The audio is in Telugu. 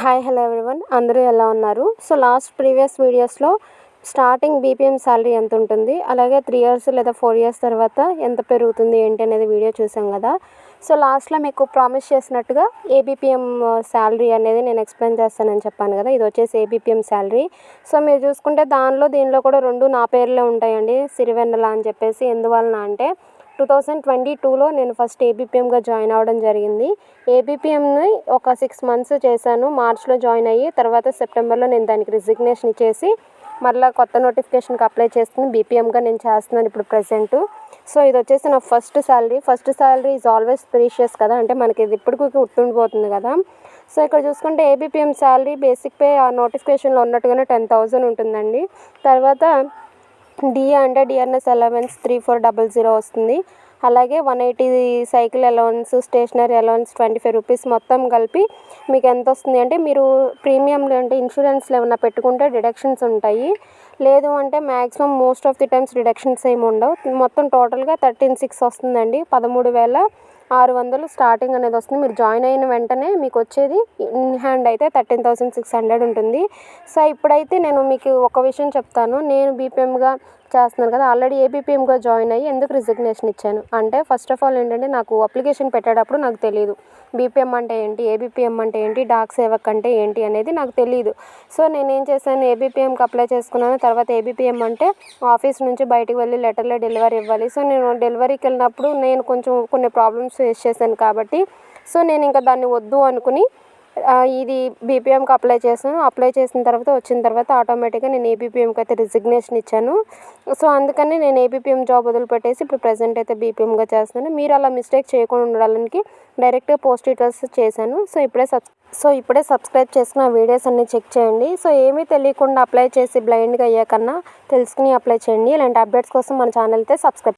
హాయ్ హలో ఎవ్రీవన్, అందరూ ఎలా ఉన్నారు? సో ప్రీవియస్ వీడియోస్లో స్టార్టింగ్ బీపీఎం శాలరీ ఎంత ఉంటుంది, అలాగే 3 ఇయర్స్ లేదా 4 ఇయర్స్ తర్వాత ఎంత పెరుగుతుంది ఏంటి అనేది వీడియో చూసాం కదా. సో లాస్ట్లో మీకు ప్రామిస్ చేసినట్టుగా ఏబిపిఎం శాలరీ అనేది నేను ఎక్స్ప్లెయిన్ చేస్తానని చెప్పాను కదా. ఇది వచ్చేసి ఏబిపిఎం శాలరీ. సో మీరు చూసుకుంటే దీనిలో కూడా రెండు నా పేర్లే ఉంటాయండి, సిరివెన్నెల అని చెప్పేసి. ఎందువలన అంటే 2022లో నేను ఫస్ట్ ఏబిపిఎంగా జాయిన్ అవ్వడం జరిగింది. ఏబిపిఎంని ఒక 6 మంత్స్ చేశాను. మార్చ్లో జాయిన్ అయ్యి తర్వాత సెప్టెంబర్లో నేను దానికి రిజిగ్నేషన్ ఇచ్చేసి మళ్ళీ కొత్త నోటిఫికేషన్కి అప్లై చేసుకుని బీపీఎంగా నేను చేస్తున్నాను ఇప్పుడు ప్రెజెంట్. సో ఇది వచ్చేసి నా first salary is always precious కదా, అంటే మనకి ఇది ఇప్పటికీ గుర్తుండిపోతుంది కదా. సో ఇక్కడ చూసుకుంటే ఏబిపిఎం శాలరీ బేసిక్ పే ఆ నోటిఫికేషన్లో ఉన్నట్టుగానే 10,000 ఉంటుందండి. తర్వాత డిఏ అంటే డిఆర్ఎస్ అలవెన్స్ 3400 వస్తుంది. అలాగే 180 cycle allowance, stationery allowance 25 rupees మొత్తం కలిపి మీకు ఎంత వస్తుంది అంటే, మీరు ప్రీమియంలు అంటే ఇన్సూరెన్స్లు ఏమైనా పెట్టుకుంటే డిడక్షన్స్ ఉంటాయి. లేదు అంటే maximum most of the times deductions ఏమి ఉండవు. మొత్తం టోటల్గా 13,600 వస్తుందండి. 13,600 స్టార్టింగ్ అనేది వస్తుంది. మీరు జాయిన్ అయిన వెంటనే మీకు వచ్చేది ఇన్ హ్యాండ్ అయితే 13,600 ఉంటుంది. సో ఇప్పుడైతే నేను మీకు ఒక విషయం చెప్తాను. నేను బీపీఎంగా చేస్తున్నాను కదా, ఆల్రెడీ ఏబిపిఎంగా జాయిన్ అయ్యి ఎందుకు రిజిగ్నేషన్ ఇచ్చాను అంటే, ఫస్ట్ ఆఫ్ ఆల్ ఏంటంటే నాకు అప్లికేషన్ పెట్టేటప్పుడు నాకు తెలియదు బీపీఎం అంటే ఏంటి, ఏబిపిఎం అంటే ఏంటి, డాక్ సేవక్ అంటే ఏంటి అనేది నాకు తెలియదు. సో నేనేం చేశాను, ఏబిపిఎంకి అప్లై చేసుకున్నాను. తర్వాత ఏబిపిఎం అంటే ఆఫీస్ నుంచి బయటకు వెళ్ళి లెటర్లో డెలివరీ ఇవ్వాలి. సో నేను డెలివరీకి వెళ్ళినప్పుడు నేను కొంచెం కొన్ని ప్రాబ్లమ్స్ ఫేస్ చేశాను కాబట్టి, సో నేను ఇంకా దాన్ని వద్దు అనుకుని ఇది బీపీఎంకి అప్లై చేశాను. అప్లై చేసిన తర్వాత వచ్చిన తర్వాత ఆటోమేటిక్గా నేను ఏబిపిఎంకి అయితే రిజిగ్నేషన్ ఇచ్చాను. సో అందుకని నేను ఏబిపిఎం జాబ్ వదిలిపెట్టేసి ఇప్పుడు ప్రెజెంట్ అయితే బీపీఎంగా చేస్తున్నాను. మీరు అలా మిస్టేక్ చేయకుండా ఉండడానికి డైరెక్ట్గా పోస్ట్ డీటెయిల్స్ చేశాను. సో ఇప్పుడే సబ్స్క్రైబ్ చేసుకుని ఆ వీడియోస్ అన్నీ చెక్ చేయండి. సో ఏమీ తెలియకుండా అప్లై చేసి బ్లైండ్గా అయ్యాకన్నా తెలుసుకుని అప్లై చేయండి. ఇలాంటి అప్డేట్స్ కోసం మన ఛానల్ అయితే సబ్స్క్రైబ్